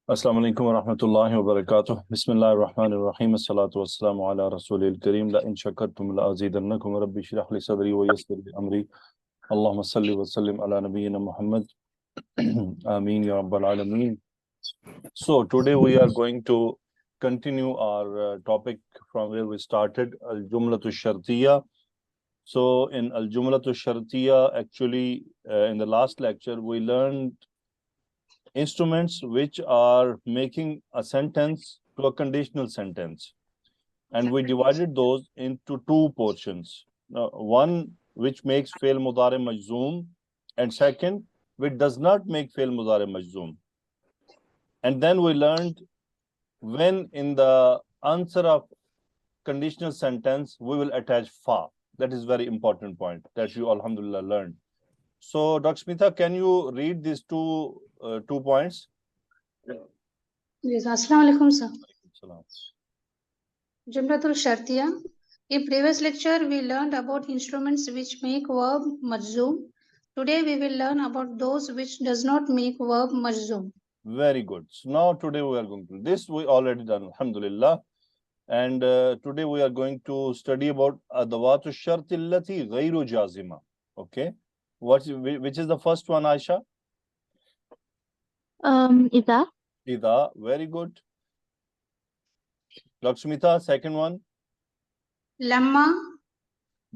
Assalamu alaikum wa rahmatullahi wa barakatuh. Bismillahir Rahmanir Rahim. As-salatu was-salamu ala Rasulil Kareem. La in shakartum la azidannakum. Rabbi shrah li sadri wa yassir li amri. Allahumma salli wa sallim ala nabiyyina Muhammad. Ameen ya rabbal alameen. So today we are going to continue our topic from where we started, Al-Jumlatu Shartiyya. So in Al-Jumlatu Shartiyya, actually in the last lecture we learned instruments which are making a sentence to a conditional sentence, and we divided those into two portions. One which makes fail mudari majzoom, and second which does not make fail mudari majzoom. And then we learned when in the answer of conditional sentence we will attach fa. That is very important point that you alhamdulillah learned. So Dr. Smita, can you read these two points? Yes, Assalamu alaikum, sir. Salam. Jumlatul Shartiya. In previous lecture, we learned about instruments which make verb majzoom. Today, we will learn about those which does not make verb majzoom. Very good. So now today we are going to this we already done, alhamdulillah. And today we are going to study about adawatu shart allati ghayru jazima. Okay. Which is the first one, Aisha? Ida. Ida. Very good. Lakshmita, second one. Lamma.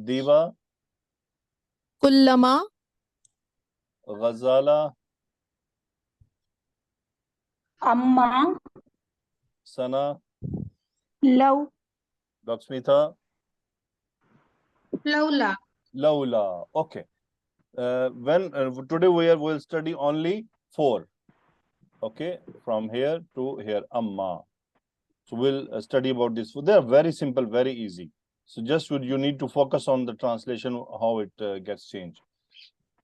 Diva. Kullama. Ghazala. Amma. Sana. Law. Lakshmita. Lawla. Lawla. Okay. Today we'll study only 4. Okay, from here to here, amma. So we'll study about this. They are very simple, very easy. So just you need to focus on the translation, how it gets changed.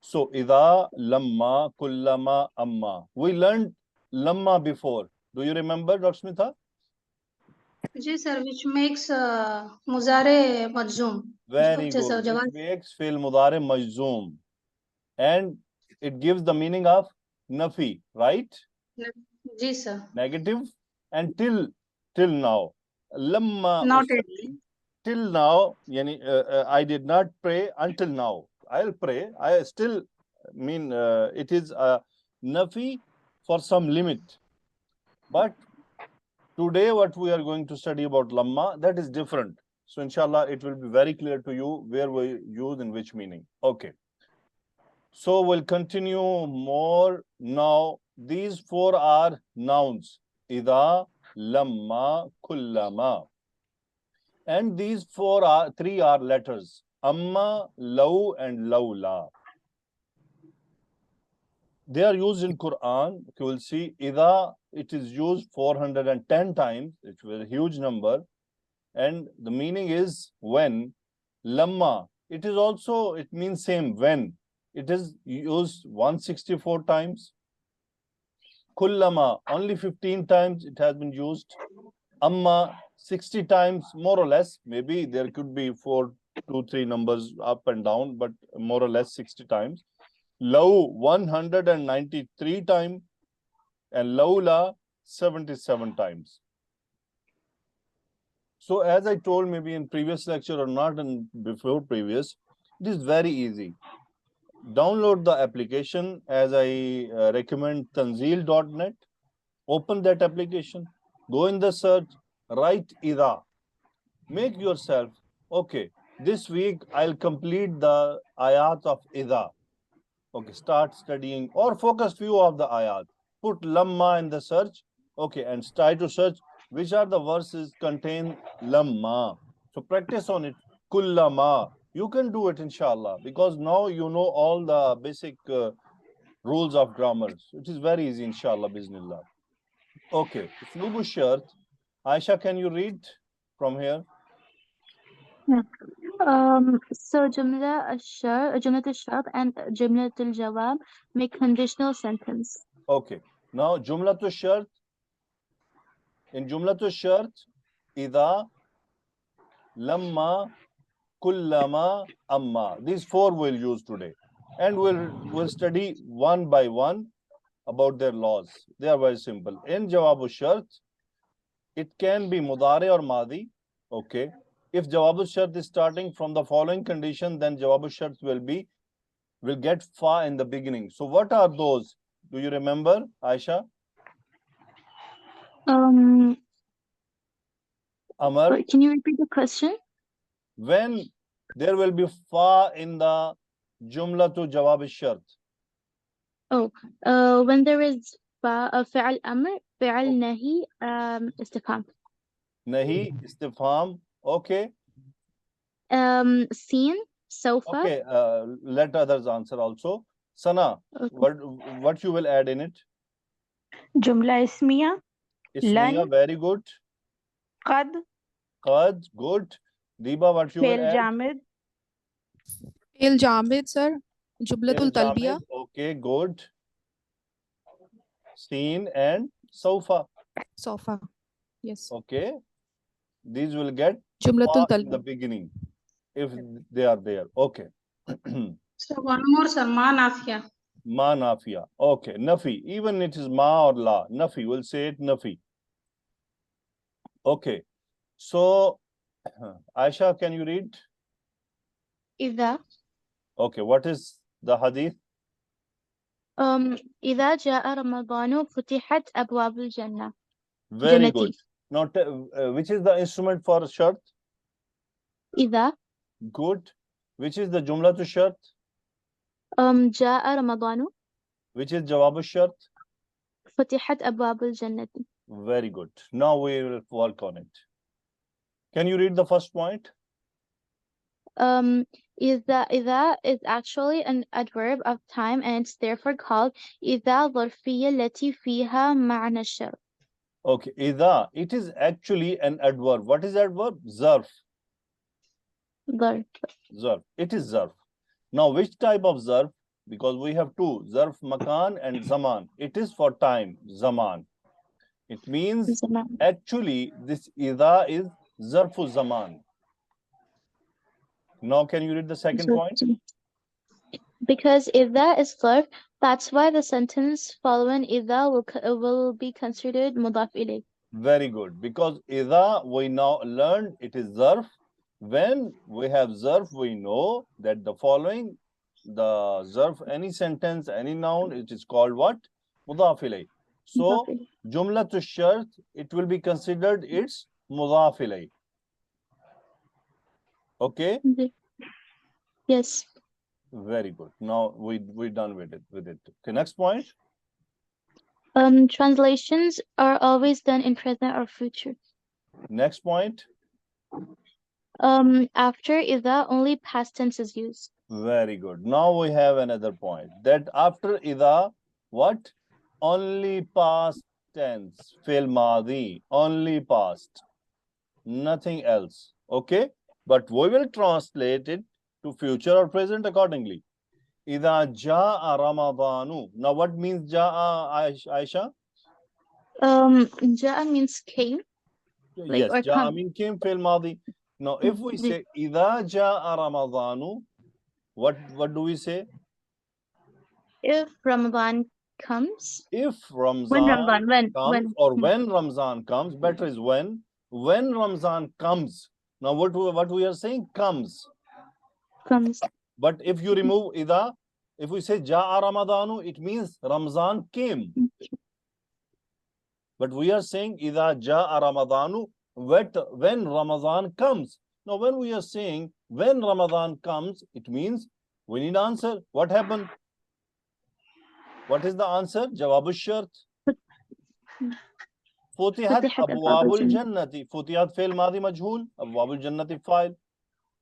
So ida, lamma, kullama, amma. We learned lamma before. Do you remember, Dr. Smitha? Yes, sir, which makes muzare majzoom. Very good. Which makes fi'l mudare majzoom. And it gives the meaning of nafi, right? Yes, sir. Negative. And till now. Lamma. Not till now, I did not pray until now. I'll pray. I still mean it is a nafi for some limit. But today what we are going to study about lamma, that is different. So inshallah it will be very clear to you where we use in which meaning. Okay. So we'll continue more now. These 4 are nouns. Ida, lamma, kullama. And these 3 are letters. Amma, law, and lawla. They are used in Quran. You will see Ida, it is used 410 times. It's a huge number. And the meaning is when. Lamma, it means same, when. It is used 164 times. Kullama, only 15 times it has been used. Amma, 60 times, more or less. Maybe there could be 2, 3 numbers up and down, but more or less 60 times. Law, 193 times. And lawla, 77 times. So as I told maybe in previous lecture or not in before previous, it is very easy. Download the application as I recommend tanzeel.net. Open that application. Go in the search. Write Ida. Make yourself, okay, this week I'll complete the ayat of Ida. Okay, start studying or focus few of the ayat. Put lamma in the search. Okay, and try to search which are the verses contain lamma. So practice on it. Kullama. You can do it inshallah because now you know all the basic rules of grammar. It is very easy inshallah bismillah. Okay, Uslubu Shart. Aisha, can you read from here? So Jumla al-Shart and Jumla al-Jawab make conditional sentence. Okay. Now Jumla al-Shart. In Jumla al-Shart, Ida, Lamma, Kullama, Amma. These 4 we'll use today. And we'll study one by one. about their laws. They are very simple. In Jawab al-Shart, it can be Mudari or Madi. Okay. If Jawab al-Shart is starting from the following condition, then Jawab al-Shart will get fa in the beginning. So what are those? Do you remember, Aisha? Amar? Can you repeat the question? When there will be fa in the Jumla to Jawab al-Shart. When there is فعل أمر فعل نهي استفهام. Nahi, istifham. Okay. سين سوف. Okay. Let others answer also. Sana, Okay. what you will add in it? جملة اسمية. Ismiya, لن. very good. قد. Qad, good. Diba, what you will فعل add? جامد. فعل جامد sir. جملة Fi'l التلبية. jamid, okay, good. Seen and Saufa. صوفا. Yes. Okay. These will get جملة fa in the التلبية. beginning if they are there. Okay. So one more, sir, ma nafiya. Ma nafiya. Okay. Nafi. Even it is ma or la. Nafi. We'll say it nafi. Okay. So, Aisha, can you read? إذا. Okay. What is the hadith? إذا جاء رمضان فتحت أبواب الجنة. Very Jannati. good. Now, which is the instrument for shart? إذا. Good. Which is the jumla to shart? جاء رمضان Which is jawab shart? فتحت أبواب الجنة. Very good. Now we will work on it. Can you read the first point? إذا is actually an adverb of time and it's therefore called إذا ظرفية التي فيها معنى الشرط. Okay. Idha. It is actually an adverb. What is adverb? Zarf. ظرف. Zarf. It is zarf. Now, which type of zarf? Because we have two, zarf makan and zaman. It is for time, zaman. It means زمان. actually this idha is zarfu zaman. Now, can you read the second point? Because إذا is ظرف, that's why the sentence following إذا will be considered مضاف إليه. Very good. Because idha, we now learned it is zarf. When we have zarf, we know that the following, the zarf, any sentence, any noun, it is called what? Mudaf ilayh. So, مضاف إليه. jumla to shart, it will be considered its mudaf ilayh. Okay? Yes. Very good. Now we're done with it. Okay, next point. Translations are always done in present or future. Next point. After إذا only past tense is used. Very good. Now we have another point. That after idha, what? Only past tense. Fi'l madhi. Only past. Nothing else. Okay? But we will translate it to future or present accordingly. Idha ja'a Ramadanu. Now what means ja'a, Aisha? جاء means came. Like, Yes, or ja'a come. mean came fi'l madhi. Now if we say idha ja'a Ramadanu, what do we say? If Ramadan comes. If When Ramzan Ramadan, comes, or when Ramzan comes, better is when Ramzan comes. Now what we are saying? Comes. comes. But if you remove idha, if we say ja'a Ramadanu, it means Ramzan came. But we are saying idha ja'a Ramadanu, when Ramadan comes. Now when we are saying when Ramadan comes, it means we need answer. What happened? What is the answer? Jawab shart. Futihat abwabul jannati. Futihat fail madhi majhul. Abwabul jannati fa'il.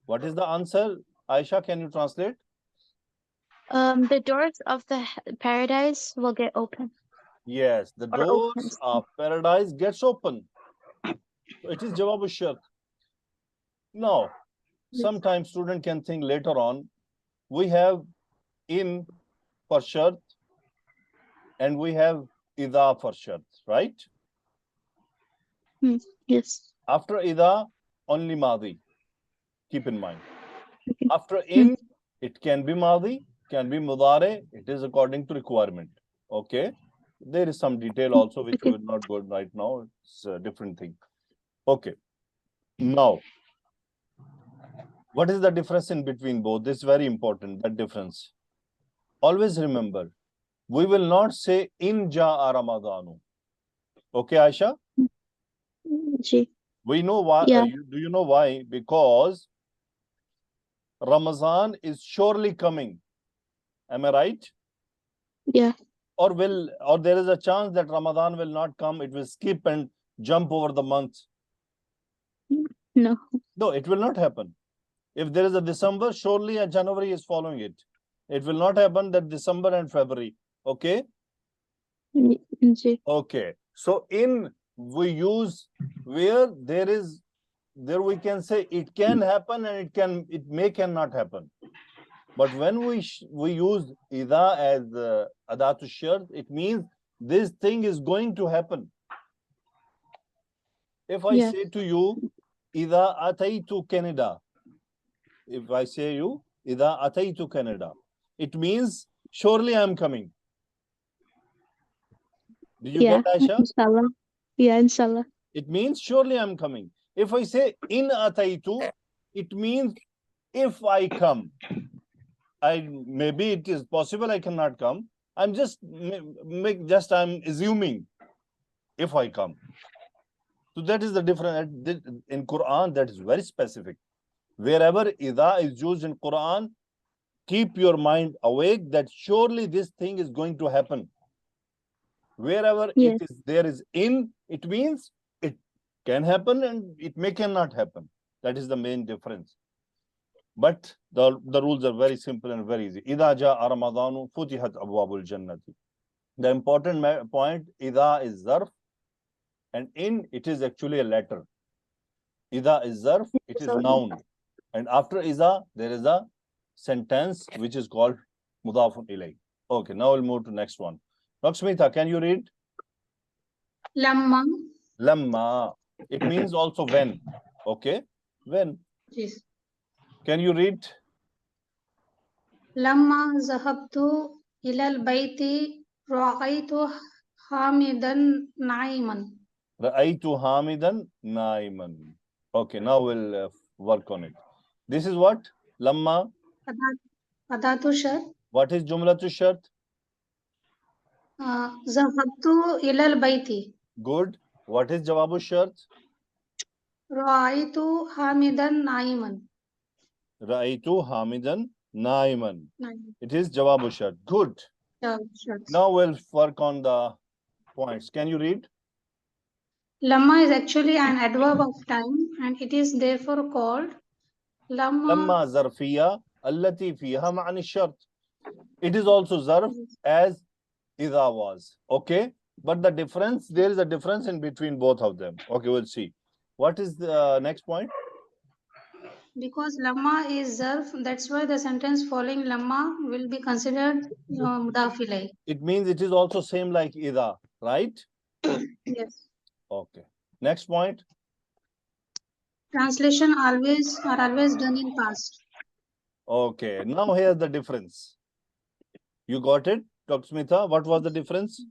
What is the answer? Aisha, can you translate? The doors of the paradise will get open. Yes, the Or doors opens. of paradise gets open. So it is Jawab shart. Now, sometimes student can think later on, we have in for shart and we have idha for shart, right? Yes. After idha, only madhi. Keep in mind. After in, it can be madhi, can be mudare. It is according to requirement. Okay. There is some detail also which we Okay. will not go right now. It's a different thing. Okay. Now, what is the difference in between both? This is very important, that difference. Always remember, we will not say in ja'a Ramadanu. Okay, Aisha? Ji. We know why. Yeah. Do you know why? Because Ramadan is surely coming. Am I right? Yeah. Or there is a chance that Ramadan will not come, it will skip and jump over the months. No. No, it will not happen. If there is a December, surely a January is following it. It will not happen that December and February. Okay? Ji. Okay. So we use where there we can say it can happen and it may cannot happen. But when we use ida as adatu shart, it means this thing is going to happen. If I Yeah. say to you, ida ataitu Canada, if I say you, ida ataitu Canada, it means surely I am coming. Did you Yeah. get, Aisha? Inshallah. Yeah, inshallah. It means surely I am coming. If I say in ataitu, it means if I come. Maybe it is possible I cannot come. I'm just I'm assuming if I come. So that is the difference in Quran. That is very specific. Wherever ida is used in Quran, keep your mind awake that surely this thing is going to happen. Wherever Yes. there is in, it means it can happen and it may cannot happen. That is the main difference. But the rules are very simple and very easy. Ida ja'a Ramadanu futihat abwabul jannati. The important point, ida is zarf, and in it is actually a letter. Ida is zarf, it is noun. And after ida, there is a sentence which is called mudafun ilay. Okay, now we'll move to next one. Laksmitha, can you read? Lamma. Lamma. It means also when. Okay, when. Yes. Can you read? Lamma zahabtu ilal bayti ra'aytu hamidan na'iman. Ra'aytu hamidan naiman. Okay, now we'll work on it. This is what? Lamma. Adatu shart. What is jumlatu shart? Zahabtu ilal bayti. Good. What is jawabu shart? Ra'aytu hamidan na'iman. Ra'aytu hamidan naiman. Na'iman. It is jawabu shart. Good. Sharts. Now we'll work on the points. Can you read? Lamma is actually an adverb of time and it is therefore called Lamma. Lamma zarfiya allati fiha ma'ani shart. It is also zarf as idha was. Okay. But the difference, there is a difference in between both of them. Okay, we'll see. What is the next point? Because Lamma is zarf, that's why the sentence following Lamma will be considered mudaf ilayh. It means it is also same like idha, right? Yes. Okay. Next point. Translation are always done in past. Okay. Now here's the difference. You got it, Dr. Smitha? What was the difference?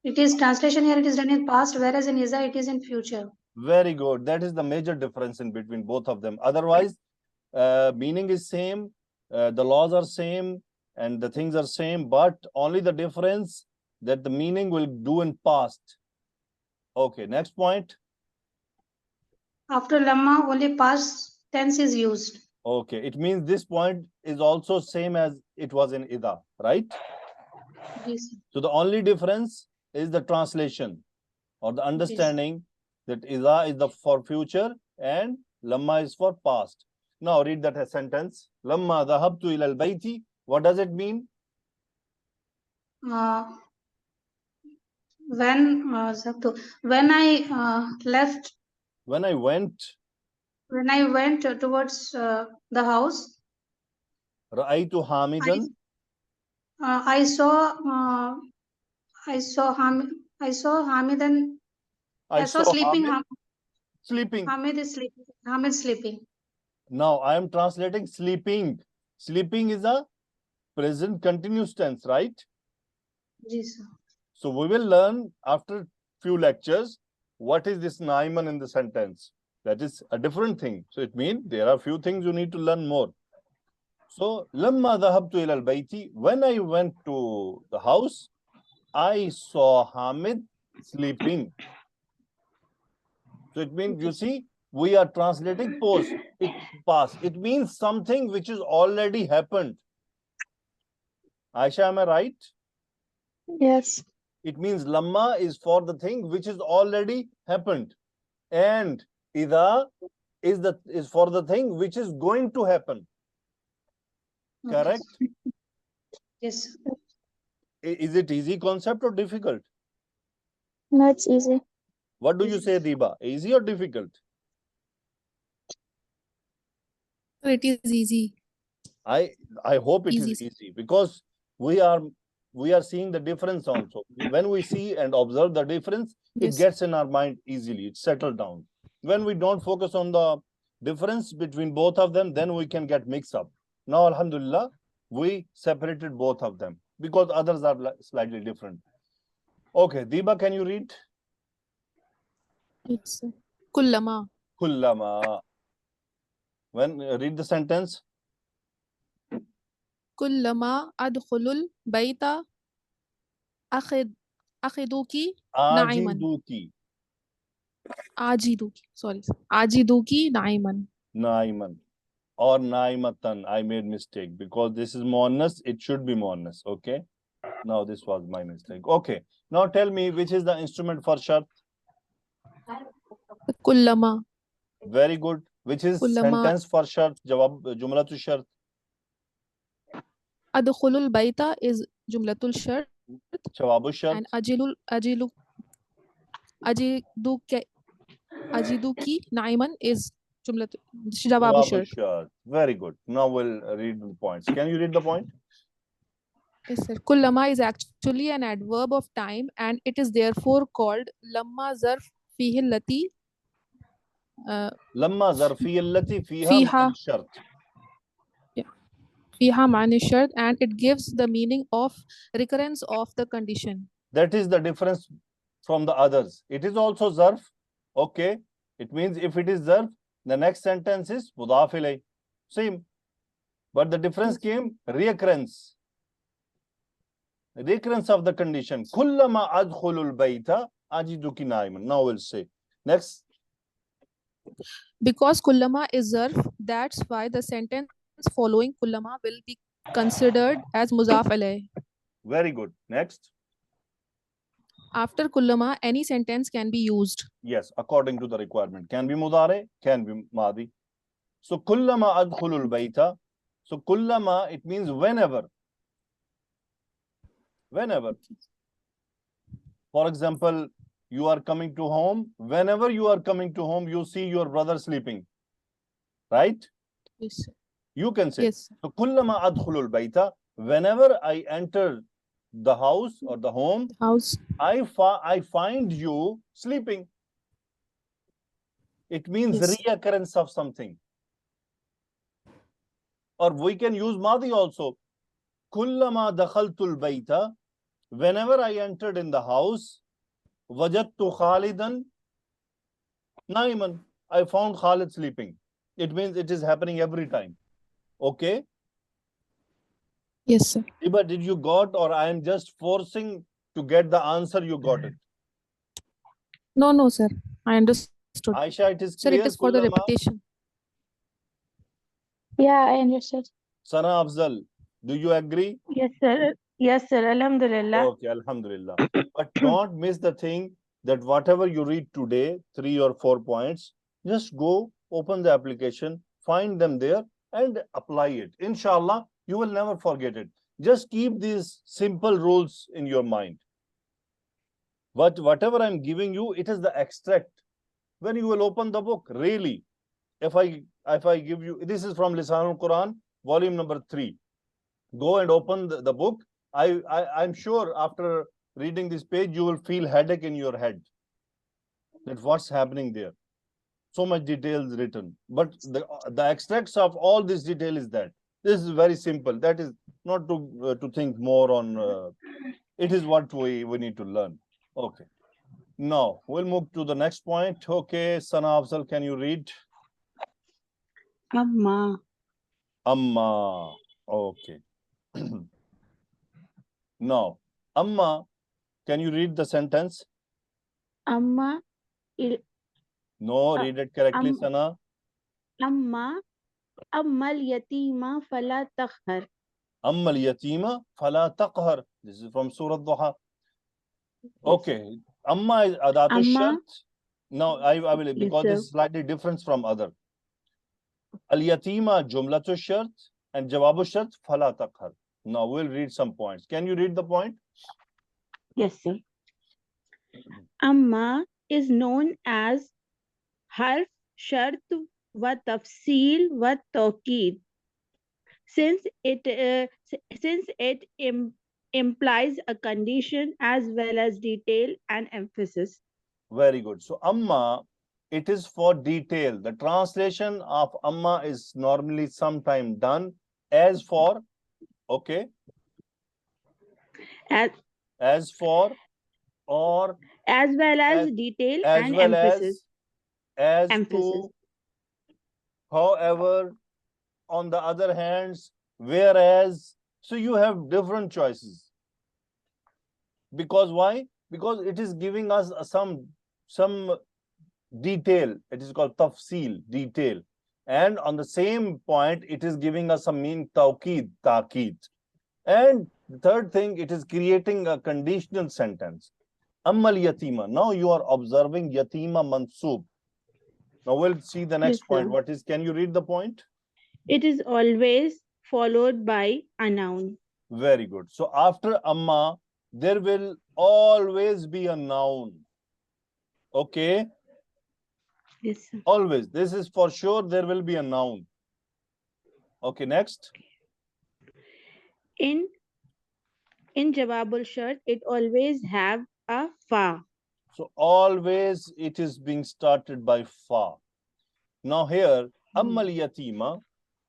It is translation here, it is done in past, whereas in Iza it is in future. Very good. That is the major difference in between both of them. Otherwise, meaning is same, the laws are same, and the things are same, but only the difference that the meaning will do in past. Okay, next point. After Lamma, only past tense is used. Okay, it means this point is also same as it was in Ida, right? Yes. So the only difference is the translation or the understanding that Ida is for future and Lamma is for past. Now read that sentence. Lamma dhahabtu ilal bayti. What does it mean? When I left. When I went. When I went towards the house. Ra'aytu hamidan. I saw Hamidan. I saw sleeping. Hamid is sleeping. Hamid sleeping. Now I am translating sleeping. Sleeping is a present continuous tense, right? Yes, sir. So we will learn after few lectures what is this naiman in the sentence. That is a different thing. So it means there are few things you need to learn more. So lamma dhahabtu ila al-bayti, when I went to the house, I saw Hamid sleeping. So it means, you see, we are translating past. It means something which is already happened. Aisha, am I right? Yes. It means lamma is for the thing which is already happened, and idha is for the thing which is going to happen. Okay. Correct? Yes, sir. Is it easy concept or difficult? No, it's easy. What do you say, Diba? Easy or difficult? Sir, it is easy. I hope it is Easy. easy, because we are seeing the difference also. When we see and observe the difference, it Yes. gets in our mind easily. It's settled down. When we don't focus on the difference between both of them, then we can get mixed up. Now, alhamdulillah, we separated both of them because others are slightly different. Okay, Diba, can you read? Yes, sir. Kullama. Kullama. When read the sentence. Kullama adkhulul baita akhiduki naiman. Ajiduki. Ajiduki. Sorry, sir. Ajiduki naiman. Naiman or naimatan. I made mistake because this is muannas. It should be muannas. Okay. Now this was my mistake. Okay. Now tell me, which is the instrument for shart? Kullama. Very good. Which is Kullama. sentence for shart? Jawab jumlatu shart. Adkhulul baita is jumlatul shart, Jawabu shart. and ajiduki naiman is jawabu Jawabu shart. shart. Very good. Now we'll read the points. Can you read the point? Yes, sir. Kullama is actually an adverb of time, and it is therefore called lamma zarf fihi allati Lamma zarfiyya allati fiha Fiha. ma'an shart. fiha ma'an shart, and it gives the meaning of recurrence of the condition. That is the difference from the others. It is also zarf. Okay. It means if it is zarf, the next sentence is mudaf ilay. Same. But the difference came recurrence. Recurrence of the condition. Kullama adkhulul bayta ajiduki naiman. Now we'll say. Next. Because kullama is zarf, that's why the sentence following kullama will be considered as muzaf alayh. Very good. Next. After kullama, any sentence can be used. Yes, according to the requirement. Can be mudare, can be madi. So kullama adkhulul bayta. So kullama, it means whenever. Whenever. For example, you are coming to home. Whenever you are coming to home, you see your brother sleeping. Right? Yes, sir. You can say. Yes, sir. So kullama adkhulul bayta. Whenever I enter the house or the home, House. I find you sleeping. It means Yes. reoccurrence of something. Or we can use madi also. Kullama dakhaltul bayta. Whenever I entered in the house, wajadtu Khalidan naiman. I found Khalid sleeping. It means it is happening every time. Okay? Yes, sir. But did you got, or I am just forcing to get the answer, you got it? No, sir. I understood. Aisha, it is Sir, clear. it is for the Kullama. repetition. Yeah, I understood. Sana Afzal, do you agree? Yes, sir. Yes, sir. Alhamdulillah. Okay, alhamdulillah. But don't miss the thing that whatever you read today, 3 or 4 points, just go open the application, find them there and apply it. Inshallah, you will never forget it. Just keep these simple rules in your mind. But whatever I'm giving you, it is the extract. When you will open the book, really, if I give you, this is from Lisanul Quran, volume number 3. Go and open the book. I'm sure after reading this page, you will feel headache in your head. That what's happening there. So much details written. But the extracts of all this detail is that. This is very simple. That is not to think more on. It is what we need to learn. Okay. Now we'll move to the next point. Okay, Sana Afzal, can you read? Amma. Amma. Okay. Now, Amma, can you read the sentence? Amma. No, read it correctly, Am- Sana. Amma. Amma al-yatima fala takhar. Amma al-yatima fala taqhar. This is from Surah Duha. Okay. Amma is adatu Amma. shart. Now, I will, because sir. this is slightly different from other. Al-yatima jumlatu shart and jawabu shart fala taqhar. Now, we'll read some points. Can you read the point? Yes, sir. Amma is known as harf, shart, wa tafsil, wa tawqid. Since it implies a condition as well as detail and emphasis. Very good. So, Amma, it is for detail. The translation of Amma is normally sometime done as for, okay, As for, or as well as as- detail as and well emphasis. as Emphasis. to, however, on the other hands, whereas. So you have different choices. Because why? Because it is giving us some detail. It is called tafsil, detail. And on the same point, it is giving us some mean tawqid, taqid. And the third thing, it is creating a conditional sentence. Ammal yatima. Now you are observing yatima mansub. Now we'll see the next Yes, point. sir. What is, can you read the point? It is always followed by a noun. Very good. So after amma, there will always be a noun. Okay. Yes, sir. Always. This is for sure. There will be a noun. Okay. Next. In Jawabul Shart, it always have a fa. So always it is being started by fa. Now here, ammal yatima,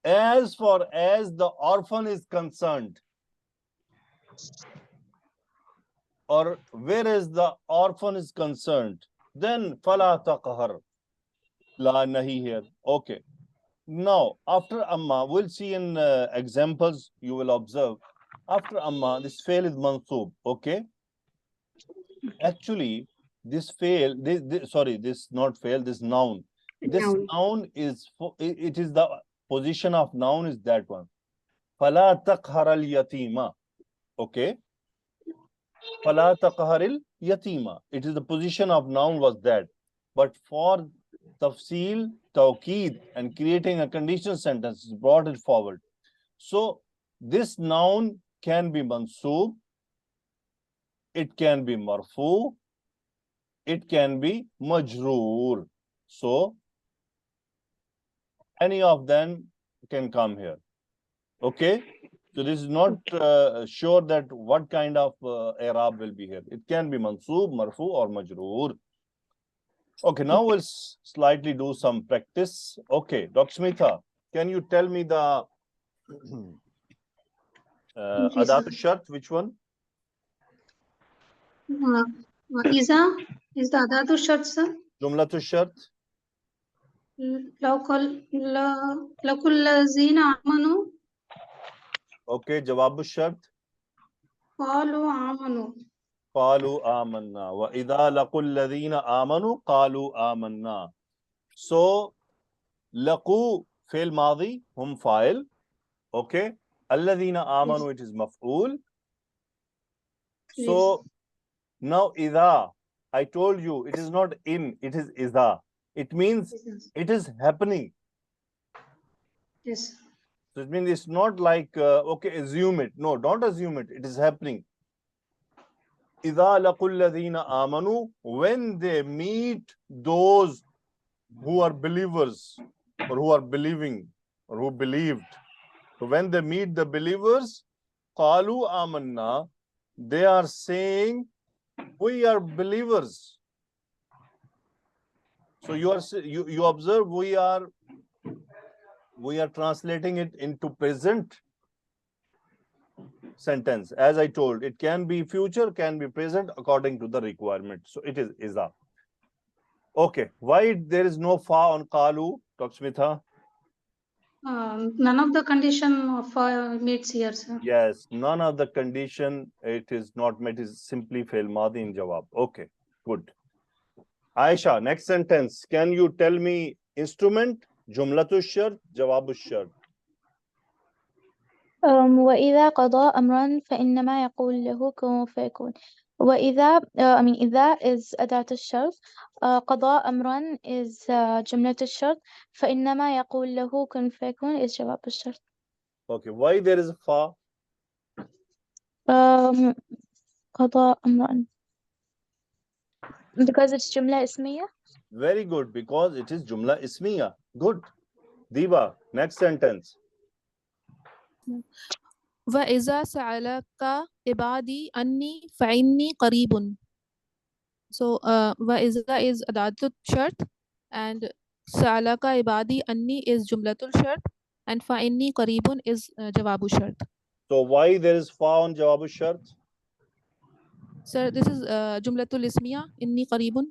as far as the orphan is concerned, or whereas the orphan is concerned, then fala taqhar. La nahi here. Okay. Now, after amma, we'll see in examples, you will observe. After amma, this fail is mansub. Okay. Actually, this fail, this not fail, this noun. This Noun. noun is, it is the position of noun is that one. Fala taqhar al yatima. Okay. Fala taqhar al yatima. It is the position of noun was that. But for tafsil, tawqeed, and creating a conditional sentence, brought it forward. So this noun can be mansoob, it can be marfu, it can be majroor. So any of them can come here. Okay. So this is not sure that what kind of i'rab will be here. It can be mansoob, marfu, or majroor. Okay, now we'll slightly do some practice. Okay, Dr. Smitha, can you tell me the Okay, sir. adatu shart, which one? Is the adatu shart, sir? Jumlatu shart. لَكُلَّ الَّذِينَ آمَنُوا Okay, jawabu shart. قَالُوا آمَنُوا. قالوا آمنا وإذا لقوا الذين آمنوا قالوا آمنا. So لقوا فعل ماضي هم فاعل. Okay. الذين آمنوا, it is مفعول. So now إذا, I told you it is not in, it is إذا. It means it is happening. Yes. So it means it's not like okay, assume it. No, don't assume it. It is happening. إذا لقوا الذين آمنوا, when they meet those who are believers or who are believing or who believed. So when they meet the believers, قالوا آمنا, they are saying we are believers. So you observe we are we are translating it into present sentence. As I told, it can be future, can be present according to the requirement. So it is iza. Okay, why there is no fa on qalu, Dr. Smitha? None of the condition of meets here, sir. Yes, none of the condition it is not met, is simply fail madi in jawab. Okay, good. Aisha, next sentence. Can you tell me instrument? Jumlatu shart, jawabu shart. وإذا قضى أمرا فإنما يقول له كن فيكون. وإذا إذا is أداة الشرط. قضى أمرا is جملة الشرط. فإنما يقول له كن فيكون is جواب الشرط. Okay, why there is a fa? قضى أمرا because it's جملة اسمية. Very good, because it is jumla ismiya. Good. Diva, next sentence. وَإِذَا سَأَلَكَ عِبَادِي أَنِّي فَإِنِّي قَرِيبٌ. So وَإِذَا is أداة الشرط and سَأَلَكَ عِبَادِي أَنِّي is جملة الشرط and فَإِنِّي قَرِيبٌ is جواب الشرط. So why there is fa on jawabu shart? Sir, this is جملة الاسمية إني قريب.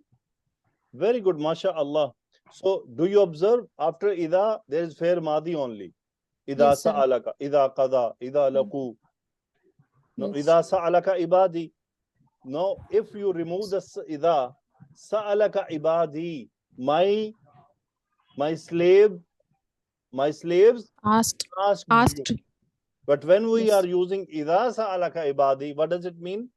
Very good, mashallah. So do you observe after ida there is fair madi only? Ida Yes, sir. sa'alaka, ida qada, ida laku. No, Yes. ida sa'alaka ibadi. No, if you remove the ida, sa'alaka ibadi, my slaves Asked. asked you. But when we are using ida sa'alaka ibadi, what does it mean?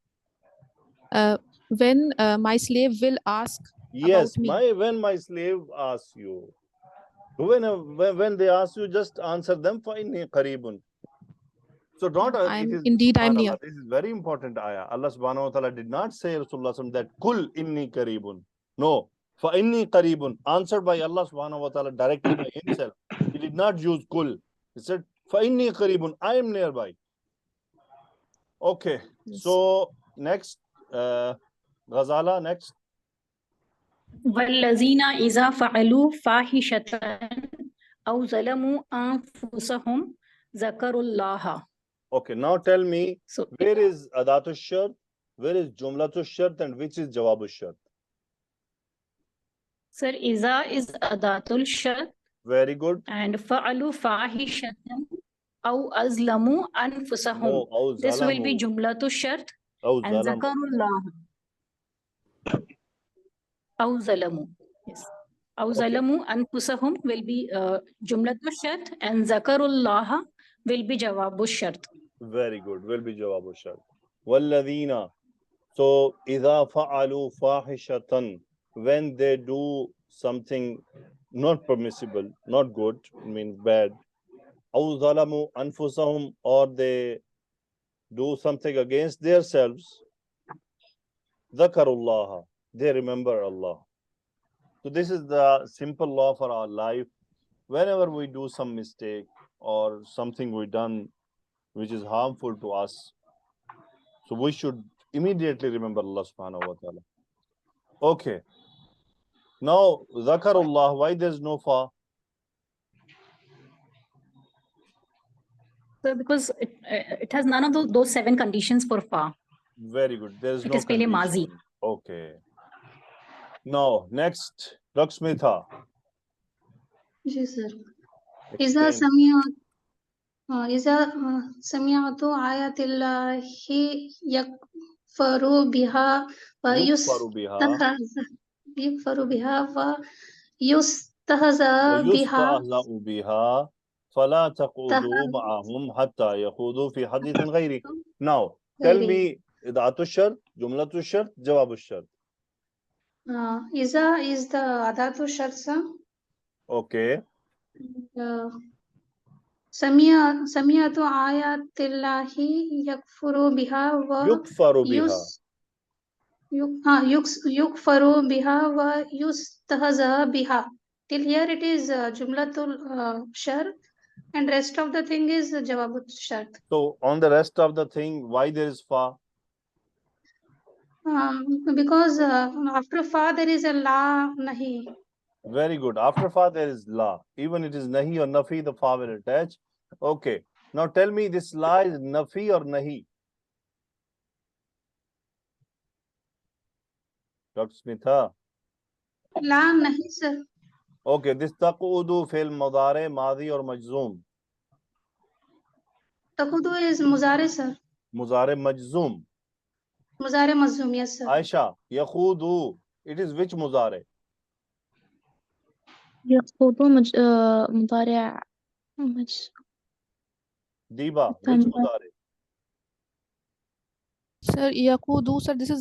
When my slave will ask Yes, about me. when my slave asks you. When they ask you, just answer them for inni qareebun. So not I'm it is indeed I'm subhanallah, near. this is very important ayah. Allah subhanahu wa ta'ala did not say Rasulullah sallallahu alaihi wasallam that kul inni qareebun. No, for inni qareebun, answered by Allah subhanahu wa ta'ala directly by himself. He did not use kul. He said for inni qareebun, I am nearby. Okay, Yes. so next Ghazala, next. والذين إذا فعلوا فاحشة أو ظلموا أنفسهم ذكروا الله. Okay, now tell me, So where is Adatu Shart, where is Jumlatu Shart, and which is Jawabu Shart? sir, إذا is أداة الشرط Very good. and فعلوا فاحشة أو أظلموا أنفسهم. No, أو This will be ظلموا. جملة الشرط أو and ظلموا. ذكروا الله. أو ظلموا. Yes. أو ظلموا أنفسهم will be جملة الشرط and ذكروا الله will be جواب الشرط. Very good. Will be Jawabu Shart. وَالَّذِينَ. So, إِذَا فَعَلُوا فَاحِشَةً, when they do something not permissible, not good, I mean bad. أَوْ ظَلَمُوا أَنفُسَهُمْ, or they do something against themselves. ذَكَرُوا اللَّهَ, they remember Allah. So this is the simple law for our life. Whenever we do some mistake or something we done which is harmful to us, so we should immediately remember Allah subhanahu wa ta'ala. Okay. Now, Zakarullah, why there's no fa? So because it has none of those 7 conditions for fa. Very good. There's It no is pele mazi. condition. Okay. Now, next, Dr. Smitha. Yes, sir. إذا Explain. سمعت آيات الله يكفر بها يكفر بها ويستهزأ بها ويستهزأ بها فلا تقعدوا معهم حتى يخوضوا في حديث غيره. Now, tell me إدعاء الشرط, جملة الشرط, جواب الشرط. إذا is the أداة الشرط. Okay. سمعت آيات الله يكفر بها يكفر بها. يكفر بها ويستهزأ بها. Till here it is Jumlatul Shart and rest of the thing is Jawabut Shart. So on the rest of the thing, why there is fa? Because after fa there is a la nahi. Very good. After fa there is la. Even it is nahi or nafi, the fa will attach. Okay. Now tell me, this la is nafi or nahi? Dr. Smitha. La nahi, sir. Okay. This taqudu fil mudare, madi or majzoom? Taqudu is muzare, sir. Muzare majzoom. Muzare mazhum, yes, sir. Aisha, yakhudu. It is which muzare? يخوض مضارع Diba, which تم- muzare? Sir, yaqudu, sir, this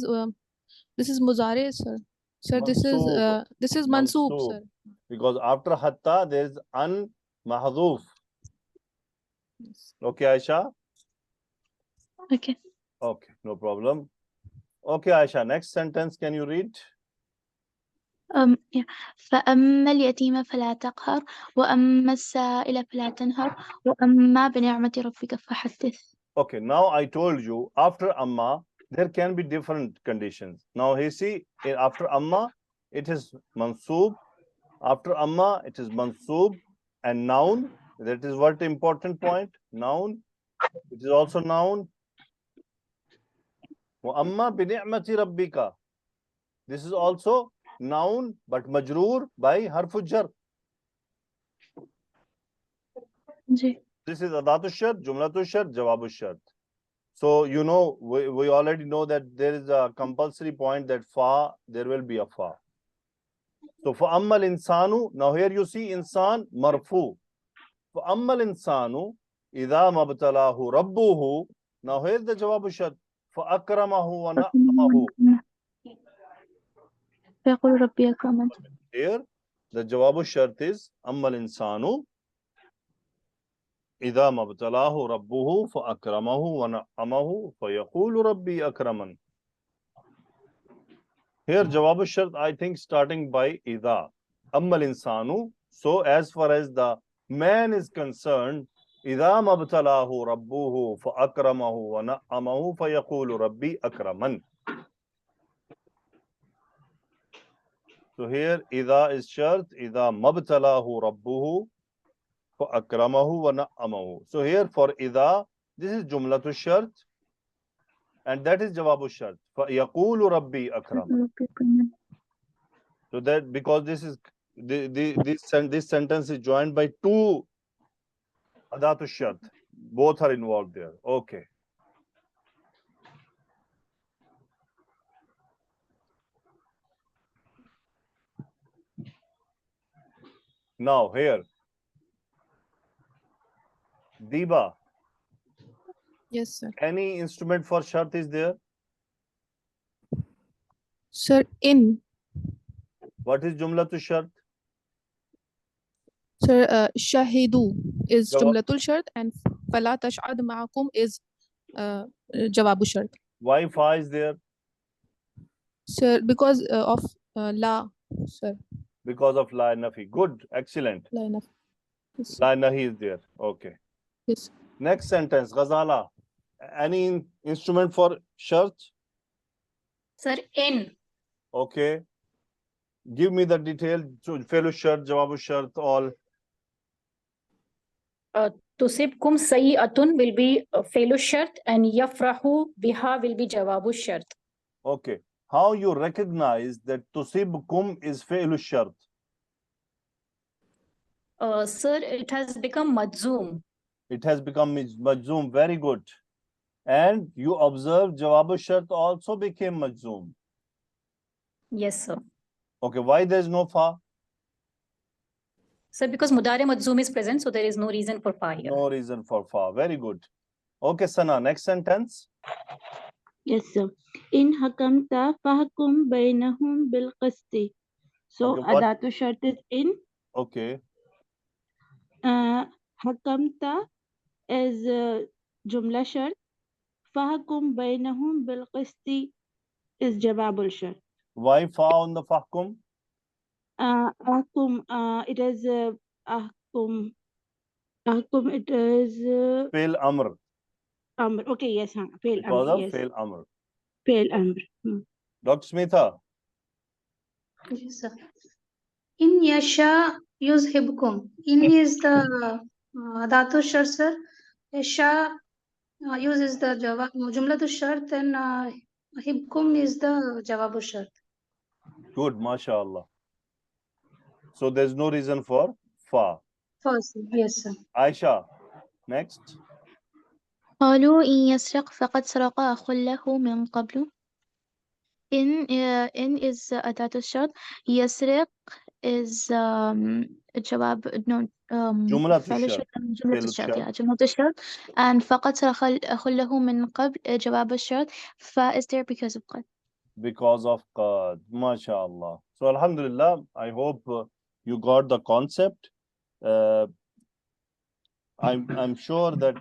is muzare, sir. Sir, this is Mansoob. mansoob, Mansoob. sir. Because after hatta there is an mahdhuf. Yes. Okay, Aisha? Okay. Okay, no problem. Okay, Aisha, next sentence, can you read? yeah. فأما اليتيم فلا تقهر وأما السائل فلا تنهر وأما بنعمة ربك فحدث. Okay, now I told you, after amma, there can be different conditions. Now, here see, after amma, it is mansoob. After amma, it is mansoob and noun. That is what important point, noun. It is also noun. وَأَمَّا بِنِعْمَةِ رَبِّكَ. This is also noun, but majroor by harfu jar. جي. This is adatu shart, jumlatu shart, jawabu shart. So, you know, we already know that there is a compulsory point that fa, there will be a fa. So, for ammal insanu, now here you see insan marfu. For ammal insanu, idha mabtalahu rabbuhu, now here the jawabu shart. For akramahu wa na'amahu. فيقول ربي أكرمن. Here, the jawabu shart is ammal insanu إذا ما ابتلاه ربه فأكرمه ونعمه فيقول ربي أكرمن. Here جواب الشرط, I think, starting by إذا. أما الإنسان, so as far as the man is concerned, إذا ما ابتلاه ربه فأكرمه ونعمه فيقول ربي أكرمن. So here إذا is shart, إذا ما ابتلاه ربه فأكرمه ونعمه. So here for إذا, this is jumlatu shart and that is jawabu shart. فيقول ربي أكرمن. So that, because this is this sentence is joined by two adatu shart, both are involved there. Okay. Now here, Diba, Yes, sir. any instrument for shart is there? Sir, in. What is jumlatu shart? Sir, shahidu is Jawab. jumlatul shart and fala tash'ad ma'akum is jawabu shart. Why fa is there? Sir, because of la, sir. Because of la nafi. Good, excellent. La enough. Yes. La nahi is there. Okay. Yes. Next sentence, Ghazala. Any instrument for shart? Sir, in. Okay. Give me the detail. So, fellow shart, jawabu shart, all. Tusibkum sayyatun will be fail shart and yafrahu biha will be jawabu shart. Okay. How you recognize that tusibkum is fi'lu shart? Sir, it has become majzoom. It has become majzoom. Very good. And you observe jawabu shart also became majzoom. Yes, sir. Okay. Why there is no fa? Sir, because mudare majzoom is present, so there is no reason for fa here. No reason for fa. Very good. Okay, Sana. Next sentence. Yes, sir. In hakamta fahkum bainahum bil qisti. So Okay, what- adatu shart is in. Okay. Hakamta is jumla shart. Fahkum bainahum bil qisti is jawabul shart. Why fa on the fahkum? Ahkum, it is ahkum. Ahkum, it is Fail amr. amr. Okay, yes, fail Because amr. of Yes, fail amr. fail amr. Dr. Smitha, Yes, sir. In yasha yuzhibkum. In is the dhatu shart, sir. Yasha uses the jumlatu shart, and hibkum is the jawabu shart. Good, mashallah. So there's no reason for fa. First, yes, sir. Aisha, next. قالوا إن يسرق فقد سرق أخ له من قبل. In is أداة الشرط. يسرق is الجواب no جملة فعل الشرط. الشرط جملة فعل الشرط الشرط. yeah جملة الشرط and فقد سرق أخ له من قبل جواب الشرط ف is there because of قد. Because of qad, mashallah. So alhamdulillah, I hope you got the concept. I'm sure that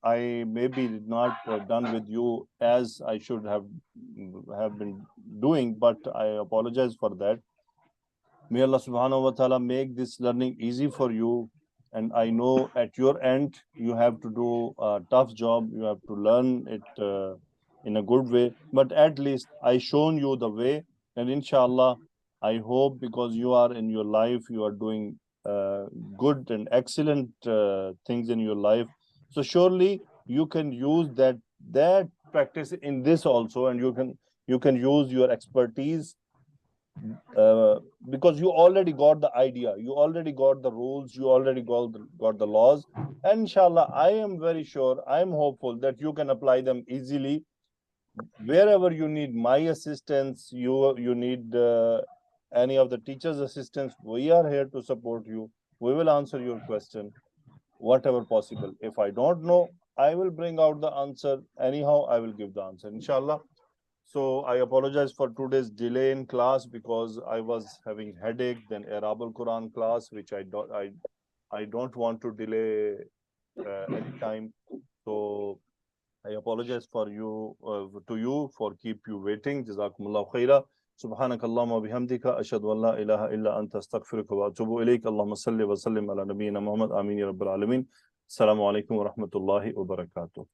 I maybe did not done with you as I should have been doing, but I apologize for that. May Allah subhanahu wa ta'ala make this learning easy for you. And I know at your end, you have to do a tough job. You have to learn it in a good way. But at least I shown you the way. And inshallah, I hope because you are in your life, you are doing good and excellent things in your life. So surely you can use that practice in this also, and you can use your expertise because you already got the idea, you already got the rules, you already got the laws. And inshallah, I am very sure, I am hopeful that you can apply them easily. Wherever you need my assistance, you need any of the teachers' assistance, we are here to support you. We will answer your question, whatever possible. If I don't know, I will bring out the answer. Anyhow, I will give the answer, inshallah. So I apologize for today's delay in class because I was having headache, then Arab al-Quran class, which I don't want to delay any time. So I apologize for you to you for keep you waiting. Jazakumullah khaira. سبحانك اللهم وبحمدك أشهد أن لا إله إلا أنت أستغفرك وأتوب إليك. اللهم صل وسلم على نبينا محمد. آمين يا رب العالمين. السلام عليكم ورحمة الله وبركاته.